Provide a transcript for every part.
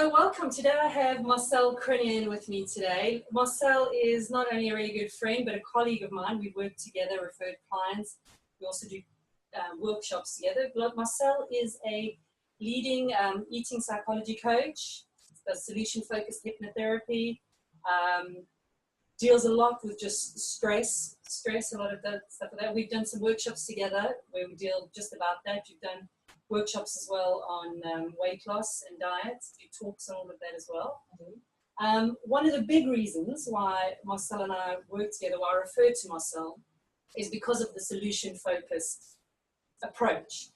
So welcome. Today I have Marcelle Crinean with me today. Marcelle is not only a really good friend, but a colleague of mine. We work together, referred clients. We also do workshops together. Marcelle is a leading eating psychology coach, does solution-focused hypnotherapy, deals a lot with just stress, a lot of that stuff like that. We've done some workshops together where we deal just about that. You've done workshops as well on weight loss and diets. You talks on all of that as well. One of the big reasons why Marcelle and I work together, why I refer to Marcelle, is because of the solution-focused approach,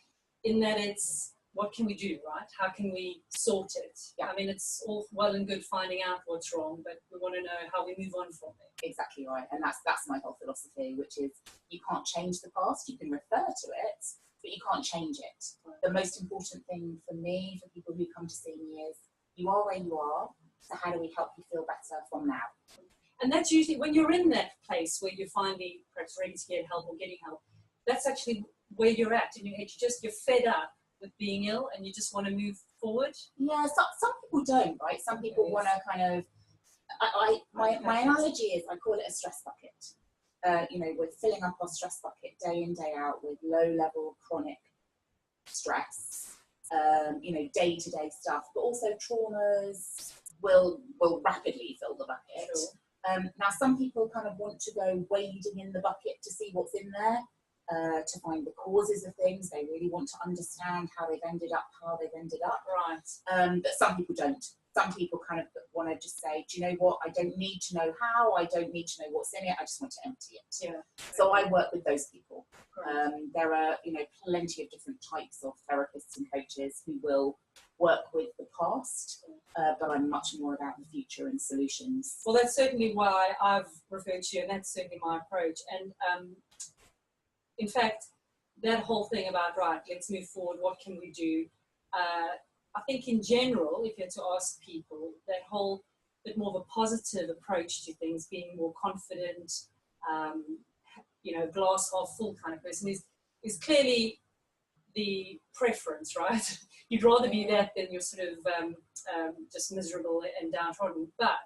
in that it's what can we do, right? How can we sort it? Yeah. I mean, it's all well and good finding out what's wrong, but we want to know how we move on from it. Exactly right, and that's my whole philosophy, which is you can't change the past, you can refer to it, but you can't change it. Right. The most important thing for me, for people who come to see me, is you are where you are, so how do we help you feel better from now? And that's usually when you're in that place where you're finally perhaps ready to get help or getting help, that's actually where you're at in your head. You're fed up with being ill and you just want to move forward. Yeah, some people don't, right? Some people want to kind of, my analogy is, I call it a stress bucket. You know, we're filling up our stress bucket day in, day out with low-level chronic stress, you know, day-to-day stuff, but also traumas will rapidly fill the bucket. Sure. Now, some people kind of want to go wading in the bucket to see what's in there, to find the causes of things. They really want to understand how they've ended up. Right. But some people don't. Some people kind of want to just say, do you know what, I don't need to know how, I don't need to know what's in it, I just want to empty it. Yeah. So I work with those people. Right. There are, you know, plenty of different types of therapists and coaches who will work with the past, but I'm much more about the future and solutions. Well, that's certainly why I've referred to you, and that's certainly my approach. And in fact, that whole thing about, right, let's move forward, what can we do? I think in general, if you had to ask people, that whole bit more of a positive approach to things, being more confident, you know, glass half full kind of person is clearly the preference, right? You'd rather be that than you're sort of just miserable and downtrodden. But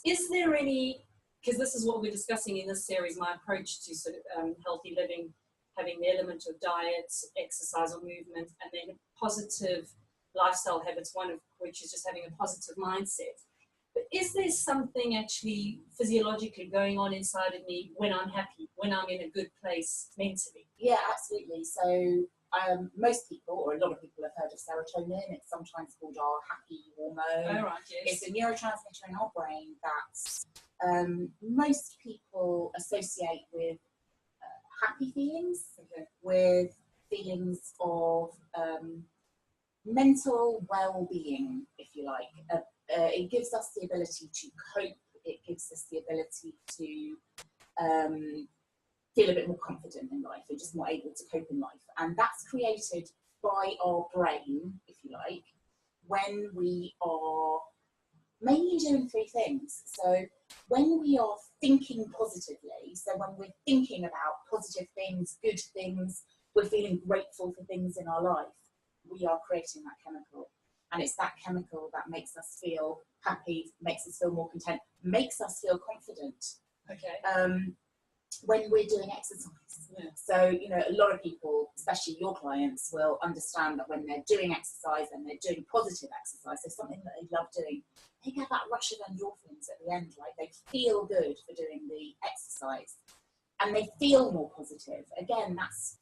is there any, because this is what we're discussing in this series, my approach to sort of healthy living, having the element of diet, exercise or movement, and then positive lifestyle habits, one of which is just having a positive mindset. But is there something actually physiologically going on inside of me when I'm happy, when I'm in a good place mentally? Yeah, absolutely. So most people, or a lot of people, have heard of serotonin. It's sometimes called our happy hormone. Oh, right, yes. It's a neurotransmitter in our brain that most people associate with happy feelings, okay, with feelings of mental well-being, if you like. It gives us the ability to cope. It gives us the ability to feel a bit more confident in life. We're just more able to cope in life. And that's created by our brain, if you like, when we are mainly doing three things. So when we are thinking positively, so when we're thinking about positive things, good things, we're feeling grateful for things in our life, we are creating that chemical. And it's that chemical that makes us feel happy, makes us feel more content, makes us feel confident. Okay. When we're doing exercise. Yeah. So, you know, a lot of people, especially your clients, will understand that when they're doing exercise and they're doing positive exercise, so something that they love doing, they get that rush of endorphins at the end, right? They feel good for doing the exercise and they feel more positive. Again, that's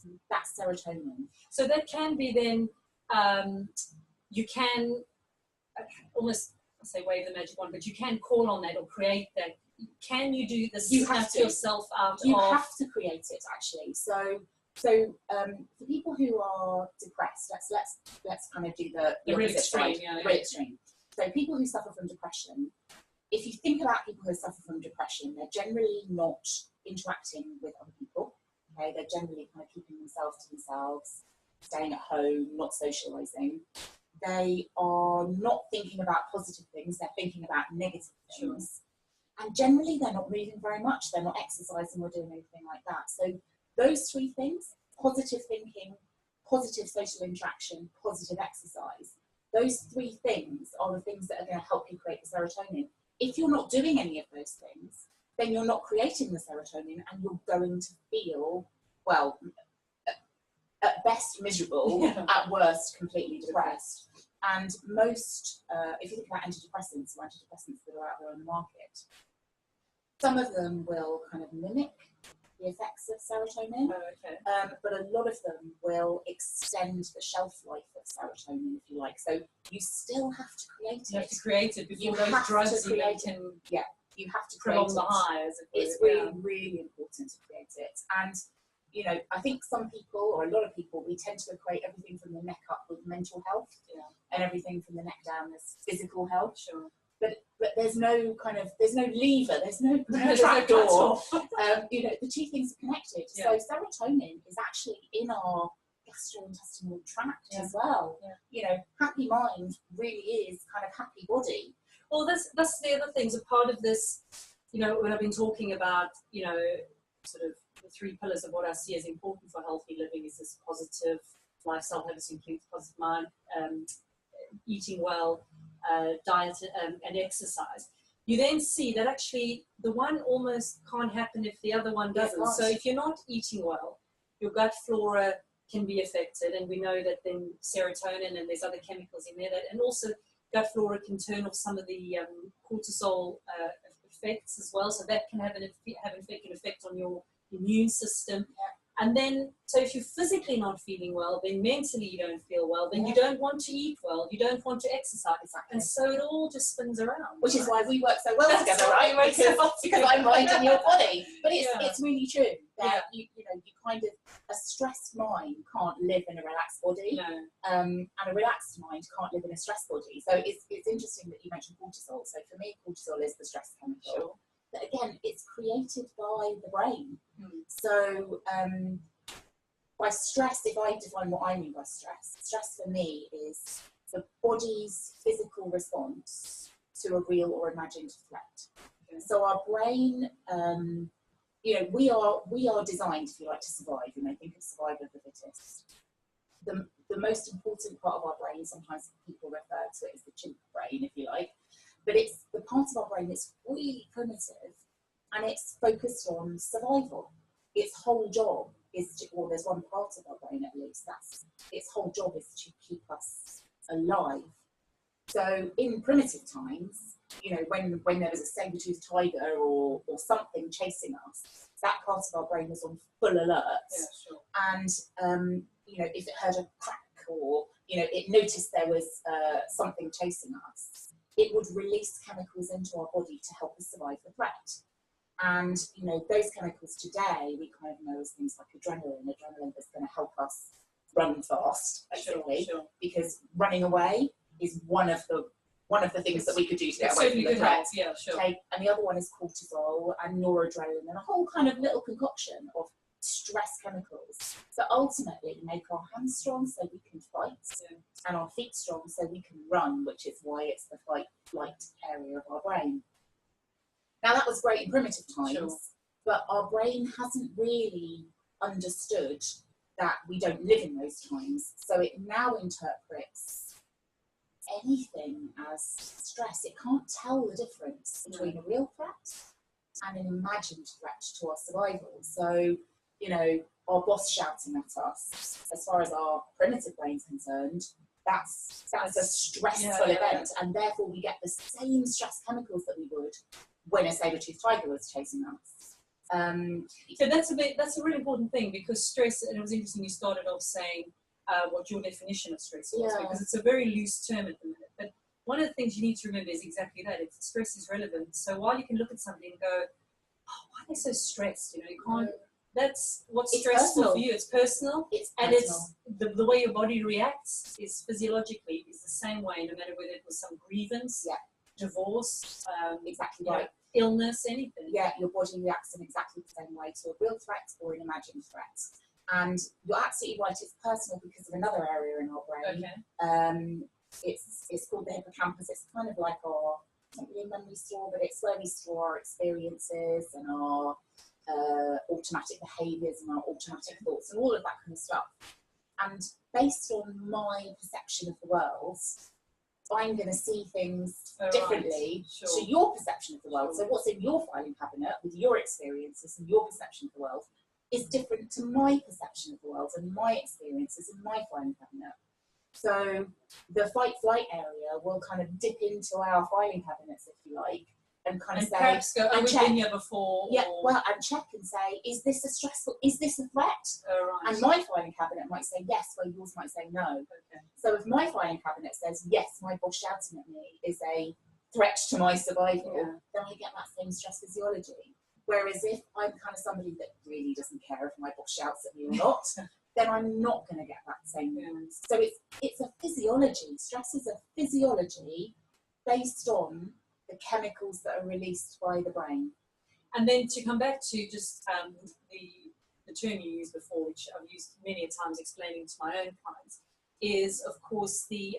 serotonin. So that can be then, you can almost, I say wave the magic wand, but you can call on that or create that. Can you do this? You have to yourself out. You have to create it, actually. So for people who are depressed, let's kind of do the really opposite extreme, side, yeah, really extreme. So people who suffer from depression, if you think about people who suffer from depression, they're generally not interacting with other people. Okay, they're generally kind of keeping themselves to themselves, staying at home, not socializing. They are not thinking about positive things, they're thinking about negative things. Sure. And generally they're not moving very much, they're not exercising or doing anything like that. So those three things, positive thinking, positive social interaction, positive exercise, those three things are the things that are going to help you create the serotonin. If you're not doing any of those things, then you're not creating the serotonin, and you're going to feel, well, at best miserable, at worst completely depressed. And most, if you think about antidepressants that are out there on the market, some of them will kind of mimic the effects of serotonin, but a lot of them will extend the shelf life of serotonin, if you like. So you still have to create it. You have to create it before those drugs even can. Yeah, you have to prolong the high. It's really, really important to create it. And you know, I think some people, or a lot of people, we tend to equate everything from the neck up with mental health, and everything from the neck down as physical health. Sure. But there's no lever, there's no trap door. You know, the two things are connected. So serotonin is actually in our gastrointestinal tract as well. You know, happy mind really is kind of happy body. Well, that's the other things. A part of this, you know, when I've been talking about, you know, sort of the three pillars of what I see as important for healthy living is this positive lifestyle habits, includes positive mind, eating well, diet and exercise. You then see that actually the one almost can't happen if the other one doesn't. So if you're not eating well, your gut flora can be affected, and we know that then serotonin and there's other chemicals in there that, and also gut flora can turn off some of the cortisol effects as well. So that can have an effect on your immune system. And then, so if you're physically not feeling well, then mentally you don't feel well, then you don't want to eat well, you don't want to exercise. And so it all just spins around. Which is why we work so well together, right? Because I'm mind in your body. But it's really true that you know, you kind of, a stressed mind can't live in a relaxed body. And a relaxed mind can't live in a stressed body. So it's interesting that you mentioned cortisol. So for me, cortisol is the stress chemical. But again, it's created by the brain. So by stress, if I define what I mean by stress for me is the body's physical response to a real or imagined threat. So our brain, you know, we are designed, if you like, to survive. You know, think of survival of the fittest. The most important part of our brain, sometimes people refer to it as the chimp brain, if you like, but it's the part of our brain that's really primitive, and it's focused on survival. Its whole job is to, well, there's one part of our brain at least, that's its whole job is to keep us alive. So in primitive times, you know, when there was a saber-toothed tiger or something chasing us, that part of our brain was on full alert. And you know, if it heard a crack or, you know, it noticed there was something chasing us, it would release chemicals into our body to help us survive the threat. And, you know, those chemicals today, we kind of know as things like adrenaline. Adrenaline is going to help us run fast, basically, because running away is one of the things that we could do to get away from the threat. Okay? And the other one is cortisol and noradrenaline, and a whole kind of little concoction of stress chemicals that ultimately make our hands strong so we can fight, and our feet strong so we can run, which is why it's the fight-flight area of our brain. Now that was great in primitive times, but our brain hasn't really understood that we don't live in those times, so it now interprets anything as stress. It can't tell the difference between a real threat and an imagined threat to our survival. So, you know, our boss shouting at us, as far as our primitive brain's concerned, that's a stressful event, and therefore we get the same stress chemicals that we would when a saber-toothed tiger was chasing us. So that's a really important thing, because stress, and it was interesting you started off saying what your definition of stress was, because it's a very loose term at the minute. But one of the things you need to remember is exactly that. If stress is relevant, so while you can look at somebody and go, oh, why are they so stressed? You know, you can't. That's what's stressful for you. It's personal. It's the way your body reacts is physiologically is the same way, no matter whether it was some grievance, divorce, illness, anything. Yeah, your body reacts in exactly the same way to a real threat or an imagined threat. And you're absolutely right, it's personal because of another area in our brain. It's called the hippocampus. It's kind of like our, not really memory store, but it's where we store our experiences and our automatic behaviours and our automatic thoughts and all of that kind of stuff. And based on my perception of the world, I'm going to see things Right. differently Sure. to your perception of the world. Sure. So what's in your filing cabinet with your experiences and your perception of the world is different to my perception of the world and my experiences in my filing cabinet. So the fight-flight area will kind of dip into our filing cabinets, if you like, and kind of say, perhaps go, oh, we've been here before. Yeah, or, well, and check and say, is this a stressful, is this a threat? right. And my filing cabinet might say yes, where yours might say no. Okay. So if my filing cabinet says, yes, my boss shouting at me is a threat to my survival, then I get that same stress physiology. Whereas if I'm kind of somebody that really doesn't care if my boss shouts at me or not, then I'm not going to get that same news. So it's a physiology. Stress is a physiology based on the chemicals that are released by the brain. And then to come back to just the term you used before, which I've used many a times explaining to my own clients, is of course the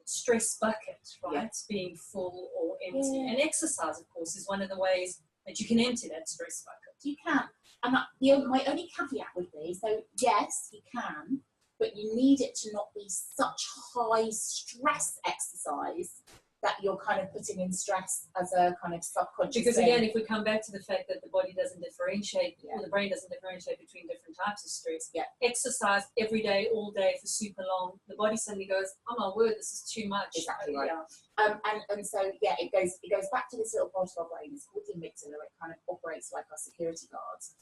stress bucket, right? Being full or empty. And exercise, of course, is one of the ways that you can empty that stress bucket. You can. And my only caveat would be, so yes, you can, but you need it to not be such high stress exercise that you're kind of putting in stress as a kind of subconscious Because thing. again, if we come back to the fact that the body doesn't differentiate, or the brain doesn't differentiate between different types of stress, exercise every day, all day for super long, the body suddenly goes, oh my word, this is too much. Exactly right. And so it goes back to this little part of our brain. It's called the amygdala. It kind of operates like our security guards,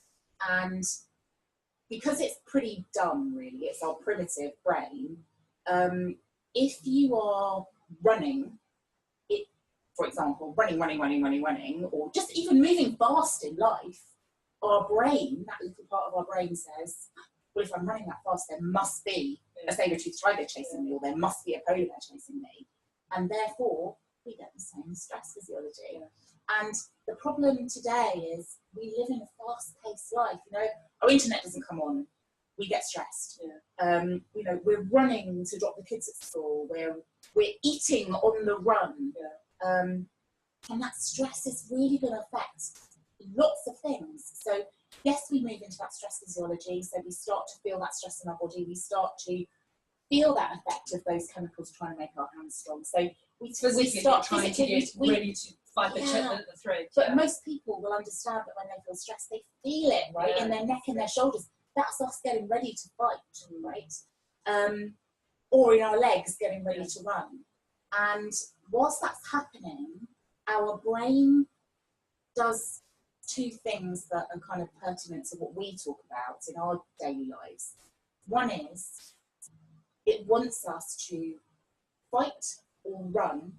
and because it's pretty dumb, really, it's our primitive brain. If you are running, for example, running, or just even moving fast in life, our brain, that little part of our brain says, well, if I'm running that fast, there must be a saber-toothed tiger chasing me, or there must be a polar bear chasing me. And therefore, we get the same stress physiology. And the problem today is we live in a fast-paced life. You know, our internet doesn't come on, we get stressed. You know, we're running to drop the kids at school, we're eating on the run. And that stress is really going to affect lots of things. So yes, we move into that stress physiology, so we start to feel that stress in our body, we start to feel that effect of those chemicals trying to make our hands strong. So we start trying to get ready to fight the threat. But most people will understand that when they feel stressed, they feel it, right, in their neck and their shoulders. That's us getting ready to fight, right? Or in our legs getting ready to run. And whilst that's happening, our brain does two things that are kind of pertinent to what we talk about in our daily lives. One is it wants us to fight or run,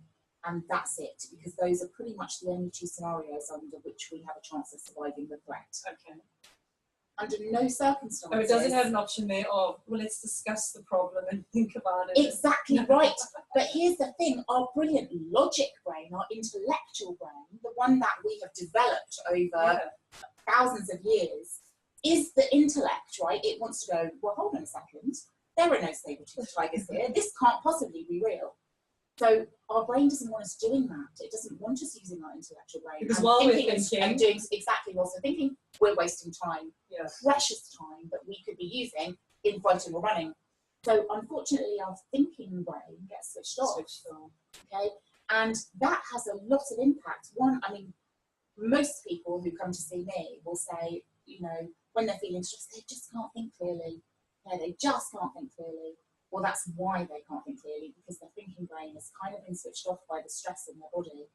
and that's it, because those are pretty much the only two scenarios under which we have a chance of surviving the threat. Okay. Under no circumstances. Oh, it doesn't have an option there of, well, let's discuss the problem and think about it. Exactly right. But here's the thing, our brilliant logic brain, our intellectual brain, the one that we have developed over thousands of years, is the intellect, right? It wants to go, well, hold on a second, there are no saber-toothed tigers here, this can't possibly be real. So our brain doesn't want us doing that. It doesn't want us using our intellectual brain. Because while we're thinking and doing exactly whilst we're thinking, we're wasting time, precious time that we could be using in fighting or running. So unfortunately, our thinking brain gets switched off. Okay, and that has a lot of impact. One, I mean, most people who come to see me will say, you know, when they're feeling stressed, they just can't think clearly. Yeah, they just can't think clearly. Well, that's why they can't think clearly, because their thinking brain has kind of been switched off by the stress in their body.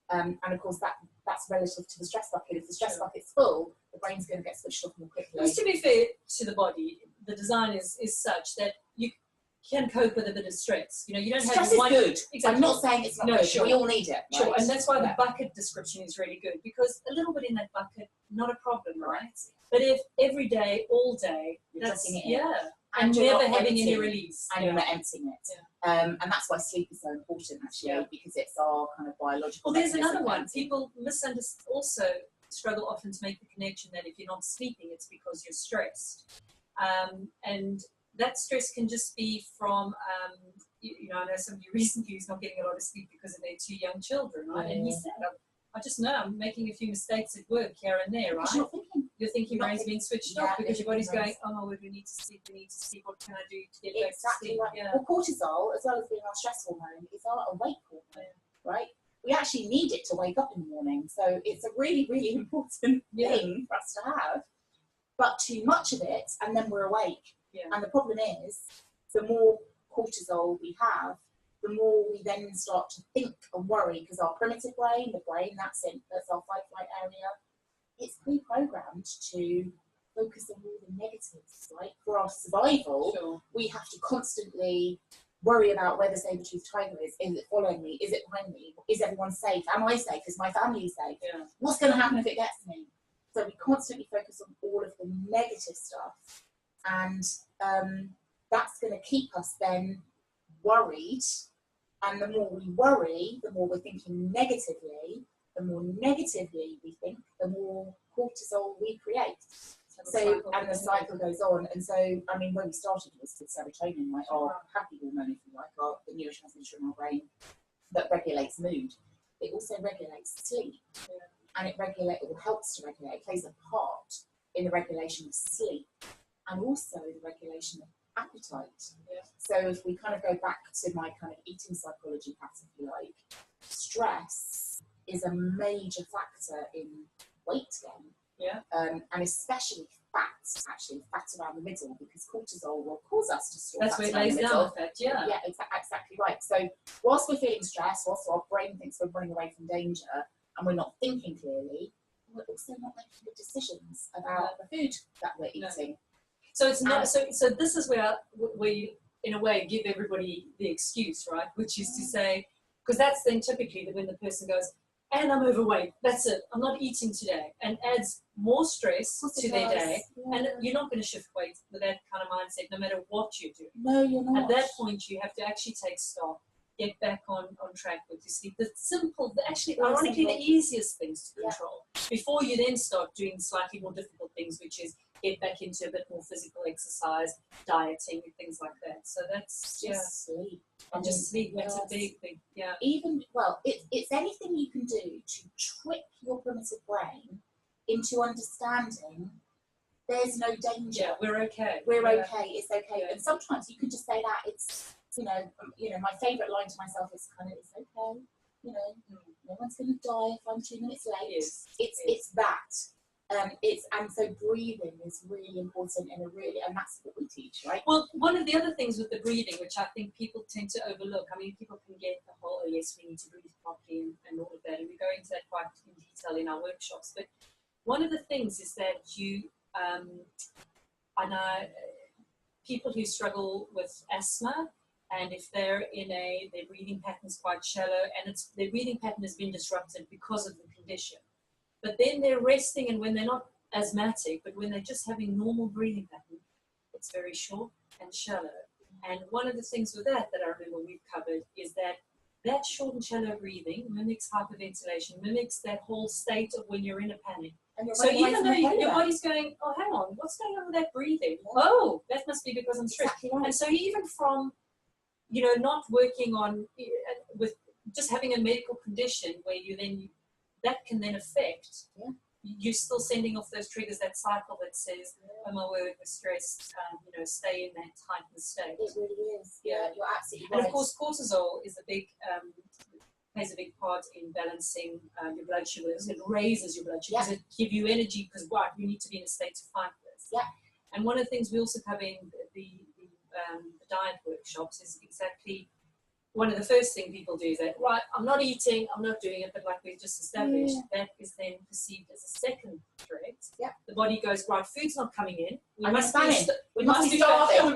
And of course, that's relative to the stress bucket. If the stress bucket's full, the brain's going to get switched off more quickly. Just to be fair to the body, the design is such that you can cope with a bit of stress. You know, you don't stress have one. Is good. Exactly. I'm not saying it's not good. Sure. We all need it. Right? Sure, and that's why the bucket description is really good, because a little bit in that bucket, not a problem, right? But if every day, all day, that's and never having any release, and you're not emptying it. And that's why sleep is so important, actually, because it's our kind of biological. Well, there's another one. People also struggle often to make the connection that if you're not sleeping, it's because you're stressed, and that stress can just be from, you know, I know somebody recently who's not getting a lot of sleep because of their 2 young children, right? And he said, I just know I'm making a few mistakes at work here and there, right? You're not thinking. your thinking brain's been switched off because your body's going, brains. oh my word, we need to sleep, what can I do to get back to Exactly sleep? right. Yeah. Well, cortisol, as well as being our stress hormone, is our awake hormone, right? We actually need it to wake up in the morning. So it's a really, really important thing for us to have. But too much of it, and then we're awake. Yeah. And the problem is, the more cortisol we have, the more we then start to think and worry, because our primitive brain, the brain that's our fight-flight area, it's pre-programmed to focus on all the negatives, right? For our survival, we have to constantly worry about where the saber-toothed tiger is. Is it following me? Is it behind me? Is everyone safe? Am I safe? Is my family safe? Yeah. What's going to happen if it gets me? So we constantly focus on all of the negative stuff, and that's going to keep us then worried. And the more we worry, the more we're thinking negatively. The more negatively we think, the more cortisol we create. So, and the cycle goes on. And so, I mean, when we started was with serotonin, like our happy hormone, if you like, the neurotransmitter in our brain that regulates mood. It also regulates sleep. And it helps to regulate, it plays a part in the regulation of sleep and also the regulation of appetite. So if we kind of go back to my kind of eating psychology pattern, if you like, stress is a major factor in weight gain. And especially fat around the middle, because cortisol will cause us to store That's fat where it lays down. Yeah, exactly right. So whilst we're feeling stressed, whilst our brain thinks we're running away from danger, and we're not thinking clearly, we're also not making good decisions about the food that we're eating. So it's not. So this is where we, in a way, give everybody the excuse, right? Which is to say, because that's then typically when the person goes, and I'm overweight. That's it. I'm not eating today, and adds more stress to their day. And you're not going to shift weight with that kind of mindset, no matter what you're doing. No, you're not. At that point, you have to actually take stock. Get back on track with your sleep. The simple, ironically, the easiest things to control before you then start doing slightly more difficult things, which is get back into a bit more physical exercise, dieting, and things like that. So that's just sleep. And just sleep. That's a big thing. Yeah. Even it's anything you can do to trick your primitive brain into understanding there's no danger. Yeah, we're okay. We're okay. It's okay. Yeah. And sometimes you can just say that it's. You know, my favourite line to myself is kind of, it's okay, no one's going to die if I'm 2 minutes late. It's that. And so breathing is really important and that's what we teach, right? Well, one of the other things with the breathing, which I think people tend to overlook, I mean, people can get the whole, oh yes, we need to breathe properly and all of that, and we go into that quite in detail in our workshops. But one of the things is that I know people who struggle with asthma, and if they're their breathing pattern is quite shallow, and their breathing pattern has been disrupted because of the condition. But then they're resting, and when they're not asthmatic, but when they're just having normal breathing pattern, it's very short and shallow. And one of the things with that I remember we've covered is that short and shallow breathing mimics hyperventilation, mimics that whole state of when you're in a panic. So even though your body's going, oh, hang on, what's going on with that breathing? Oh, that must be because I'm stressed. Exactly right. And so even from not working on with just having a medical condition where that can then affect, you're still sending off those triggers, that cycle that says, oh my word, we're stressed, stay in that heightened state. It really is. Yeah, you're absolutely right. And of course, cortisol is plays a big part in balancing your blood sugars. It raises your blood sugars. It gives you energy because you need to be in a state to fight this. Yeah. And one of the things we also cover in the diet workshops is exactly one of the first things people do is that, right, I'm not eating, I'm not doing it, but like we've just established, that is then perceived as a second threat. Yeah. The body goes, right, food's not coming in. We must be starving. We must be starving.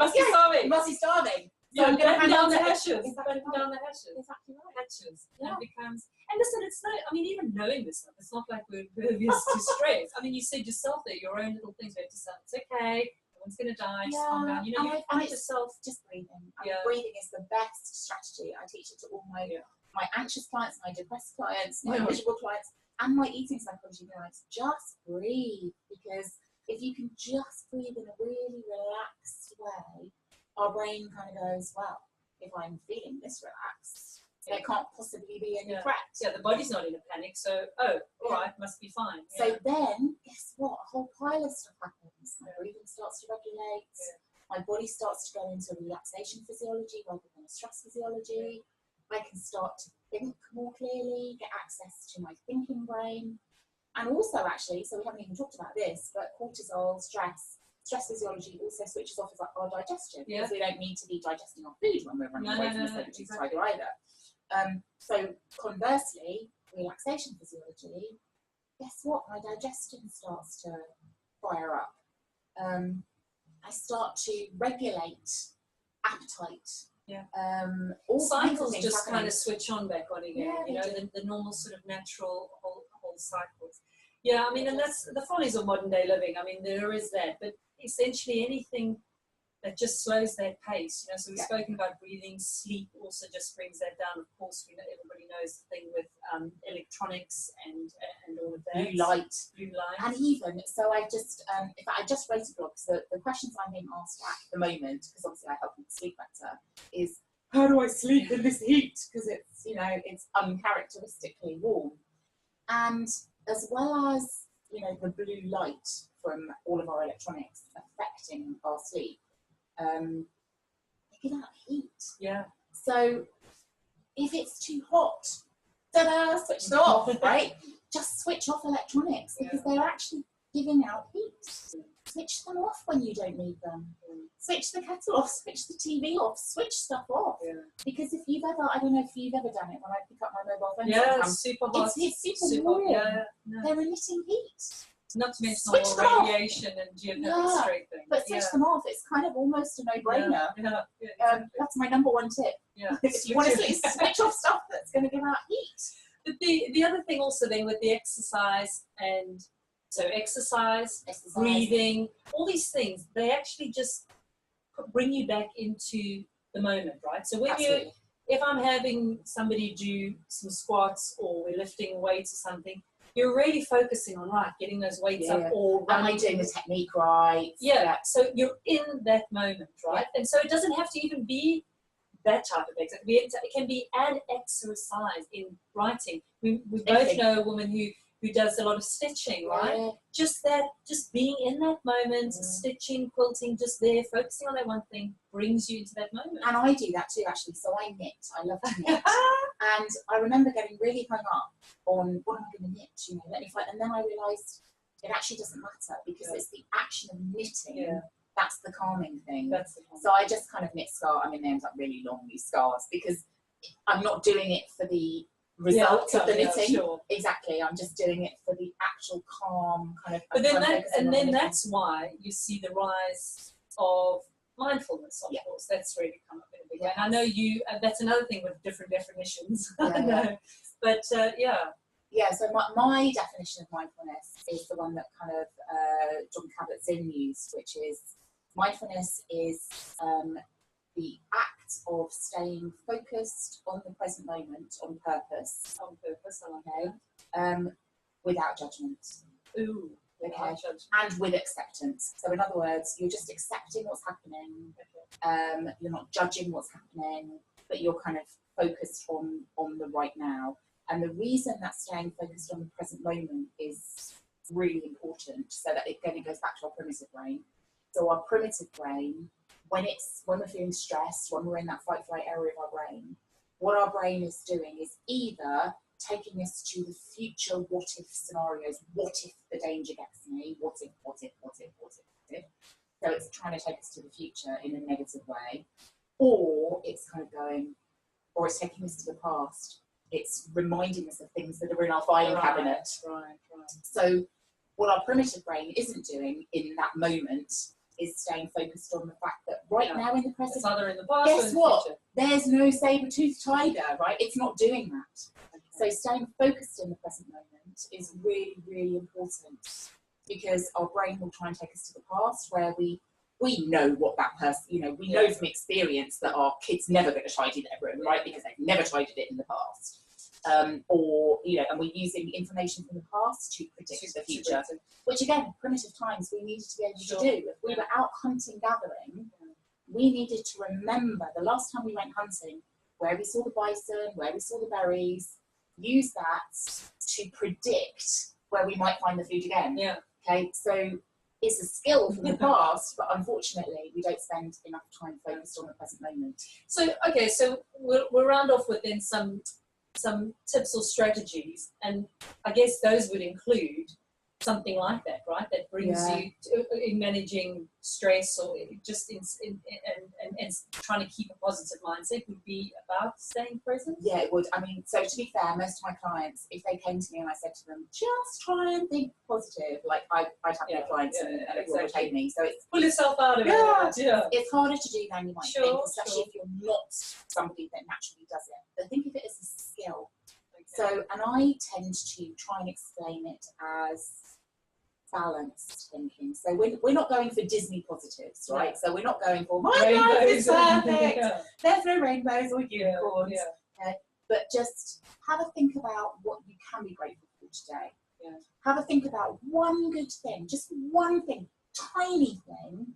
We must be starving. So I'm going to hand down the hashes. Exactly down the hashes. Exactly right. Hatches. Yeah. And it becomes, and listen, it's no, I mean, even knowing this stuff, it's not like we're oblivious to stress. I mean, you said yourself there, your own little things we have to say, it's okay. One's going to die, just calm down. You find yourself just breathing. Breathing is the best strategy. I teach it to all my anxious clients, my depressed clients, my miserable clients, and my eating psychology clients. Just breathe, because if you can just breathe in a really relaxed way, our brain kind of goes, well, if I'm feeling this relaxed, There can't possibly be any threat. Yeah, the body's not in a panic, so, all right, must be fine. So then, guess what? A whole pile of stuff happens. My breathing starts to regulate. My body starts to go into relaxation physiology rather than a stress physiology. I can start to think more clearly, get access to my thinking brain. And also, actually, so we haven't even talked about this, but cortisol, stress physiology also switches off our digestion, because we don't need to be digesting our food when we're running away from the saber-toothed tiger either. So conversely, relaxation physiology, guess what? My digestion starts to fire up. I start to regulate appetite. All cycles just kind of switch on back on again. You know, the normal sort of natural whole cycles. Yeah, I mean, and that's the follies of modern day living. I mean, there is that, but essentially anything that just slows that pace. You know, so we've spoken about breathing, sleep also just brings that down. Of course, we know, everybody knows the thing with electronics and all of that. Blue light. And even, so I just, in fact, I just wrote a blog, so the questions I'm being asked at the moment, because obviously I help people sleep better, is how do I sleep in this heat? Because it's, you know, it's uncharacteristically warm. And as well as, you know, the blue light from all of our electronics affecting our sleep, they give out heat. Yeah. So if it's too hot, ta-da, switch them off, right? Just switch off electronics, because they're actually giving out heat. Switch them off when you don't need them. Switch the kettle off, switch the TV off, switch stuff off. Because if you've ever, I don't know if you've ever done it, when I pick up my mobile phone, it's super hot. It's super warm. They're emitting heat. Not to mention all radiation and geothermal straight thing. But switch them off. It's kind of almost a no-brainer. That's my number one tip. If you want to switch off stuff that's going to give out heat. But the other thing also then with the exercise, and so exercise, breathing, all these things, they actually just bring you back into the moment, right? So when if I'm having somebody do some squats or we're lifting weights or something, you're really focusing on, right, getting those weights up or am I doing the technique right? So you're in that moment, right? And so it doesn't have to even be that type of exercise. It can be an exercise in writing. We both know a woman who does a lot of stitching, right? Just being in that moment, stitching, quilting, just there, focusing on that one thing brings you into that moment. And I do that too, actually. So I knit. I love to knit. And I remember getting really hung up on what am I going to knit, you know, let me find. And then I realised it actually doesn't matter, because it's the action of knitting. That's the calming thing. So I just kind of knit scarves. I mean, they end up really long, these scarves, because I'm not doing it for the result of the knitting. Exactly. I'm just doing it for the actual calm kind of. But then that's why you see the rise of mindfulness. Of course, that's really come up in a big way. And I know you. That's another thing with different definitions. I know. But Yeah, so my definition of mindfulness is the one that kind of John Kabat-Zinn used, which is mindfulness is the act of staying focused on the present moment on purpose. On purpose, I like that. Without judgment. Ooh. Okay. And with acceptance. So in other words, you're just accepting what's happening. You're not judging what's happening, but you're kind of focused on the right now. And the reason that staying focused on the present moment is really important, so that it goes back to our primitive brain. So our primitive brain, when we're feeling stressed, when we're in that fight-flight area of our brain, what our brain is doing is either taking us to the future what-if scenarios. What if the danger gets me? What if? So it's trying to take us to the future in a negative way. Or it's kind of going, or it's taking us to the past. It's reminding us of things that are in our filing cabinet. Right. So what our primitive brain isn't doing in that moment is staying focused on the fact that now in the present, it's either in the past guess or in what? The future. There's no saber-toothed tiger, right? It's not doing that. So staying focused in the present moment is really, really important, because our brain will try and take us to the past, where we know what that person, you know, we know from experience that our kids never going to tidy their room, right? Because they've never tidied it in the past. Or, you know, and we're using information from the past to predict the future, which again, primitive times, we needed to be able to do. If we were out hunting, gathering, we needed to remember the last time we went hunting, where we saw the bison, where we saw the berries, use that to predict where we might find the food again. Yeah. Okay, so it's a skill from the past, but unfortunately we don't spend enough time focused on the present moment. So, okay, so we'll round off with then some tips or strategies, and I guess those would include something like that, right? That brings you to, in managing stress, or just in trying to keep a positive mindset, would be about staying present. Yeah, it would. I mean, so to be fair, most of my clients, if they came to me and I said to them, just try and think positive, like I'd have no clients and it would take me. So it's pull yourself out of it. Yeah. It's harder to do than you might think, especially if you're not somebody that naturally does it. But think of it as a skill. Okay. So, and I tend to try and explain it as balanced thinking. So we're not going for Disney positives, right? So we're not going for my life is perfect. There's no rainbows or unicorns. But just have a think about what you can be grateful for today. Have a think about one good thing, just one thing, tiny thing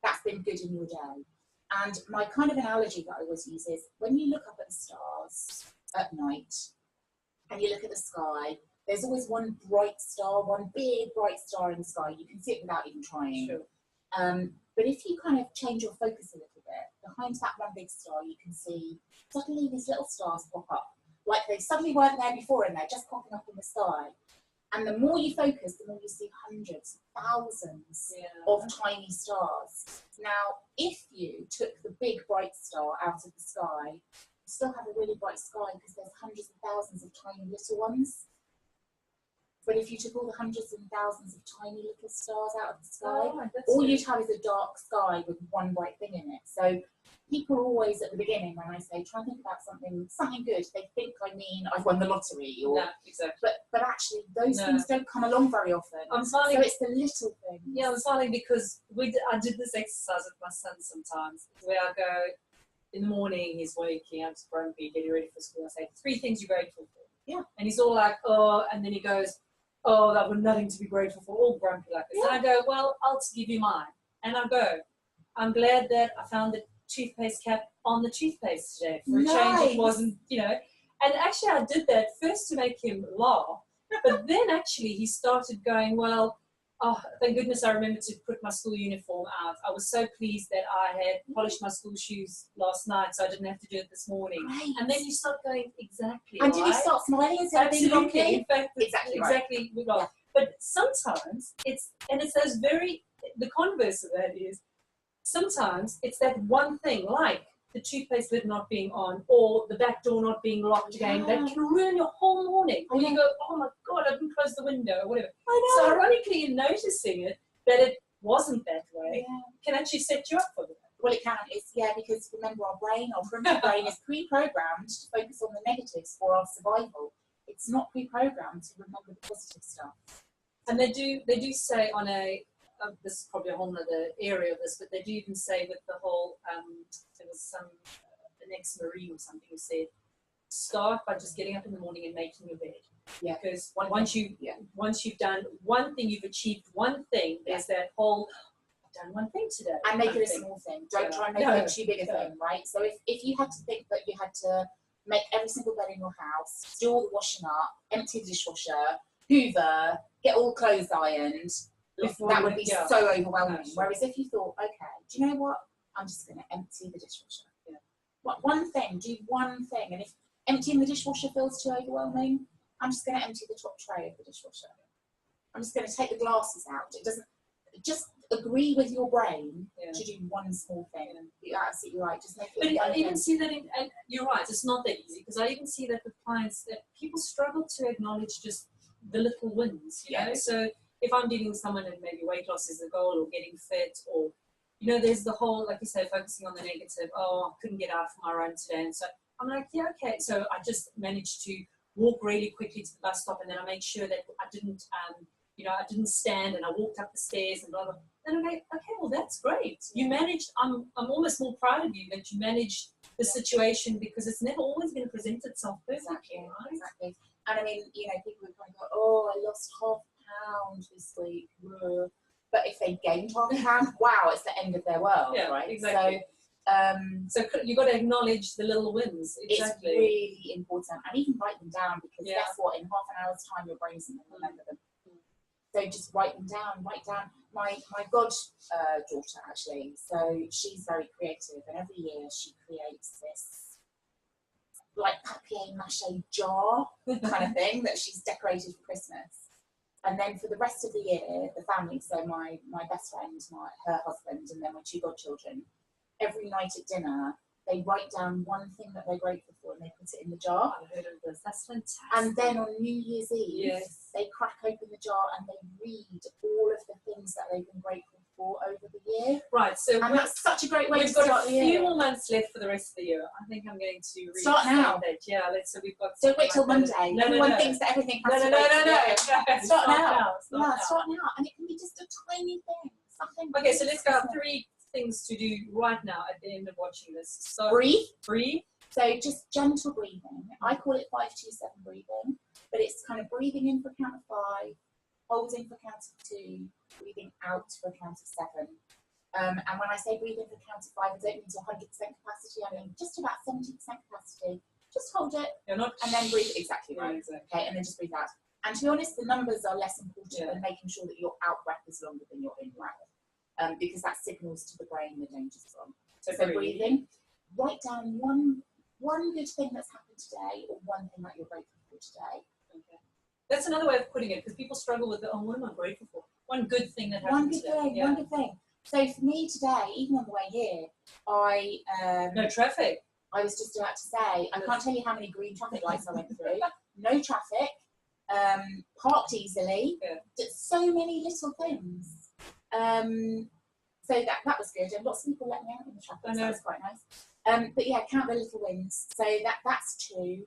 that's been good in your day. And my kind of analogy that I always use is when you look up at the stars at night and you look at the sky, there's always one bright star, one big bright star in the sky. You can see it without even trying. Sure. But if you kind of change your focus a little bit, behind that one big star, you can see suddenly these little stars pop up. Like they suddenly weren't there before and they're just popping up in the sky. And the more you focus, the more you see hundreds, thousands of tiny stars. Now, if you took the big bright star out of the sky, you still have a really bright sky because there's hundreds and thousands of tiny little ones. But if you took all the hundreds and thousands of tiny little stars out of the sky, all you'd have is a dark sky with one bright thing in it. So people always at the beginning, when I say try and think about something good, they think I mean I've won the lottery. Or, exactly. But actually those things don't come along very often. I'm smiling. So it's the little things. Yeah, I'm smiling because I did this exercise with my son sometimes, where I go, in the morning he's waking, I'm just grumpy, getting ready for school. I say 3 things you're grateful for. Yeah. And he's all like, oh, and then he goes, oh, that was nothing to be grateful for, all grumpy like this. And I go, well, I'll give you mine. And I go, I'm glad that I found the toothpaste cap on the toothpaste today. For a change, it wasn't, you know. And actually I did that first to make him laugh, but then actually he started going, well, oh, thank goodness I remembered to put my school uniform out. I was so pleased that I had polished my school shoes last night, so I didn't have to do it this morning. Right. And then you start going, exactly. And did you start smiling instead of being grumpy? In fact, exactly right. Yeah. But sometimes it's those the converse of that is, sometimes it's that one thing, like the toothpaste lid not being on or the back door not being locked again, that can ruin your whole morning. Or you go, oh my God, I didn't close the window or whatever. So ironically, in noticing it, that it wasn't that way, can actually set you up for that. Well, it can. It's because remember our primitive brain is pre-programmed to focus on the negatives for our survival. It's not pre-programmed to remember the positive stuff. And they do say on this is probably a whole other area of this, but they do even say with the whole, there was an ex-Marine or something who said, start by just getting up in the morning and making your bed. Yeah. Because once you've done one thing, you've achieved one thing, there's that whole, I've done one thing today. And make it a small thing. Don't try and make it too big a thing, right? So if you had to think that you had to make every single bed in your house, do all the washing up, empty the dishwasher, hoover, get all clothes ironed, that would be so overwhelming. Whereas if you thought, okay, do you know what? I'm just going to empty the dishwasher. One thing, do one thing. And if emptying the dishwasher feels too overwhelming, I'm just going to empty the top tray of the dishwasher. I'm just going to take the glasses out. It doesn't, just agree with your brain to do one small thing. You're absolutely right. Just make it. But I even see that, and you're right, it's not that easy, because I even see that with clients that people struggle to acknowledge just the little wins, you know? So if I'm dealing with someone and maybe weight loss is the goal, or getting fit, or, you know, there's the whole, like you say, focusing on the negative, oh, I couldn't get out for my run today. And so I'm like, yeah, okay. So I just managed to walk really quickly to the bus stop, and then I made sure that I didn't, I didn't stand, and I walked up the stairs and blah, blah. And I'm like, okay, well, that's great. You managed, I'm almost more proud of you that you managed the situation, because it's never always going to present itself perfectly, right? Exactly. And I mean, you know, people are going to go, oh, I lost half pound this week. But if they gained half a pound, wow, it's the end of their world, right? Exactly. So you've got to acknowledge the little wins. Exactly. It's really important, and even write them down, because guess what? In half an hour's time, your brain isn't going to remember them. So just write them down. Write down. My god daughter, actually. So she's very creative, and every year she creates this like papier-mâché jar kind of thing that she's decorated for Christmas. And then for the rest of the year, the family, so my best friend, her husband, and then my 2 godchildren, every night at dinner, they write down one thing that they're grateful for and they put it in the jar. I've heard of this. That's fantastic. And then on New Year's Eve, they crack open the jar and they read all of the things that they've been grateful for over the year. Right, so and that's such a great way to start the year. We've got a few more months left for the rest of the year. I think I'm going to start now. That. Yeah, so we've got. Don't wait till Monday. No, Everyone thinks that everything has to wait. No. Start now. Start now. And it can be just a tiny thing. Something. Okay, so let's go 3 things to do right now at the end of watching this. So breathe. So just gentle breathing. I call it 5-2-7 breathing, but it's kind of breathing in for a count of 5, holding for a count of 2, breathing out for a count of 7. And when I say breathe in for a count of 5, I don't mean to 100% capacity. I mean just about 70% capacity. Just hold it, and then breathe. Exactly right. Okay, and then just breathe out. And to be honest, the numbers are less important than making sure that your out breath is longer than your in breath. Because that signals to the brain the danger zone. So breathing. Write down one good thing that's happened today, or one thing that you're grateful for today. Okay. That's another way of putting it, because people struggle with what am I grateful for? One good thing that happened today. One good thing. So for me today, even on the way here, no traffic. I was just about to say, I can't tell you how many green traffic lights I went through. No traffic. Parked easily. Just so many little things. So that was good, and lots of people let me out in the traffic, so that was quite nice. But yeah, count the little wins. So that's 2.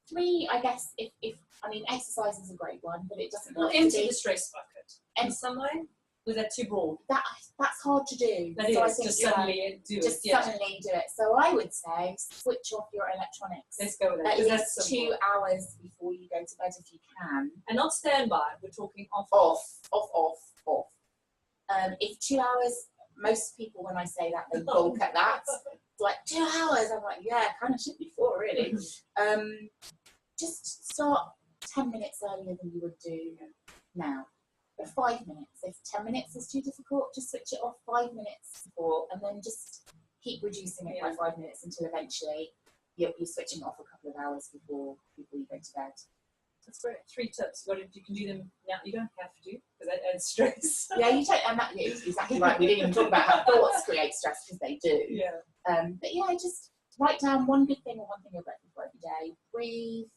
3, I guess, if I mean, exercise is a great one, but it doesn't. Well, empty the stress bucket. And some way, was that too broad? That's hard to do. That is, I think just suddenly do it. Just suddenly do it. So I would say switch off your electronics. Let's go with that. At least 2 hours before you go to bed if you can. And not standby. We're talking off. If 2 hours, most people when I say that, they balk at that. It's like 2 hours. I'm like, yeah, kind of should be 4 really. Just start 10 minutes earlier than you would do now. But 5 minutes. If 10 minutes is too difficult, just switch it off 5 minutes before, and then just keep reducing it by 5 minutes until eventually you're switching off a couple of hours before you go to bed. That's great. 3 tips. You can do them now. You don't have to, because that adds stress. Yeah, you don't, and that is exactly right. We didn't even talk about how thoughts create stress, because they do. Yeah. But yeah, just write down one good thing or one thing you're grateful for every day. Breathe,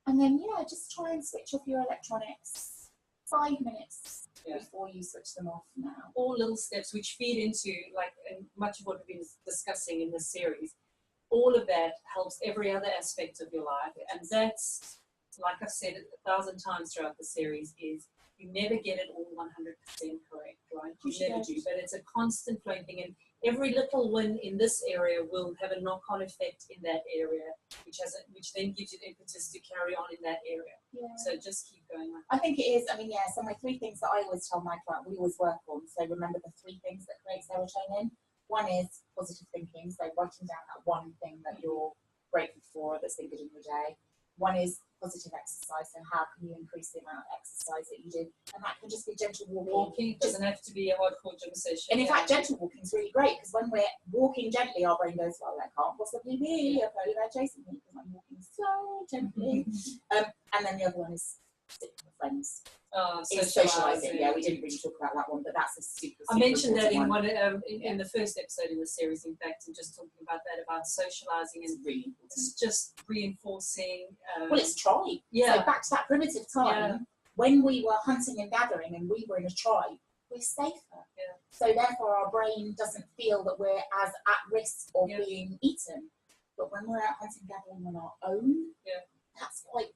and then just try and switch off your electronics 5 minutes before you switch them off now. All little steps which feed into, and much of what we've been discussing in this series. All of that helps every other aspect of your life, and that's, like I've said 1,000 times throughout the series, is you never get it all 100% correct, right? You never do, but it's a constant flowing thing, and every little win in this area will have a knock-on effect in that area, which then gives you the impetus to carry on in that area. Yeah. So just keep going. I think it is. I mean, so my 3 things that I always tell my client, we always work on. So remember the 3 things that create serotonin. One is positive thinking, so writing down that one thing that you're grateful for that's been good in your day. One is positive exercise, so how can you increase the amount of exercise that you do? And that can just be gentle walking. Walking doesn't have to be a hardcore gym session. And in fact, gentle walking is really great, because when we're walking gently, our brain goes, well, that can't possibly be a polar bear chasing me, because I'm walking so gently. And then the other one is sit with friends. Socialising. Yeah, we didn't really talk about that one, but that's a super I mentioned that in one in the first episode in the series, in fact, and just talking about that, about socialising, and really important. It's just reinforcing. Well, it's tribe. Yeah. So back to that primitive time, when we were hunting and gathering and we were in a tribe, we're safer. Yeah. So therefore, our brain doesn't feel that we're as at risk of being eaten. But when we're out hunting and gathering on our own, that's quite.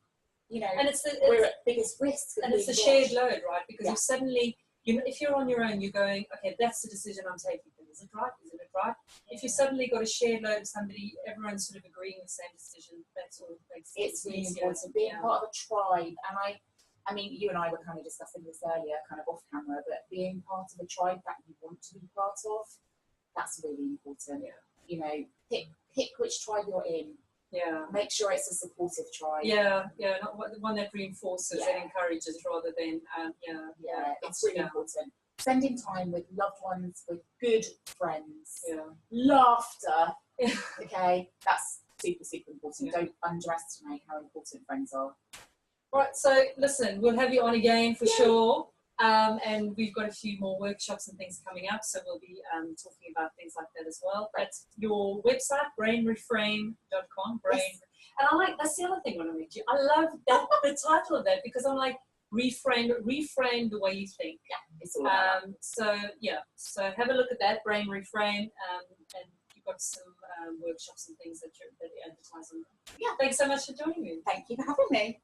And we're at biggest risk. And it's a shared load, right? Because you suddenly, if you're on your own, you're going, okay, that's the decision I'm taking. Is it right? Isn't it right? If you suddenly got a shared load of somebody, everyone's sort of agreeing the same decision. That's all. It's really important. Being part of a tribe, and I mean, you and I were kind of discussing this earlier, kind of off camera, but being part of a tribe that you want to be part of, That's really important. Yeah. You know, pick which tribe you're in. Yeah. Make sure it's a supportive tribe. Yeah, not the one that reinforces and encourages rather than it's really important. Spending time with loved ones, with good friends, laughter. Okay, that's super, super important. Don't underestimate how important friends are. Right, so listen, we'll have you on again for sure. And we've got a few more workshops and things coming up, so we'll be talking about things like that as well. That's your website, brainreframe.com. And I like, that's the other thing when I meet you. I love that, the title of that, because I'm like, reframe the way you think. Yeah, it's all about that. So have a look at that, Brain Reframe, and you've got some workshops and things that you advertise on. Yeah. Thanks so much for joining me. Thank you for having me.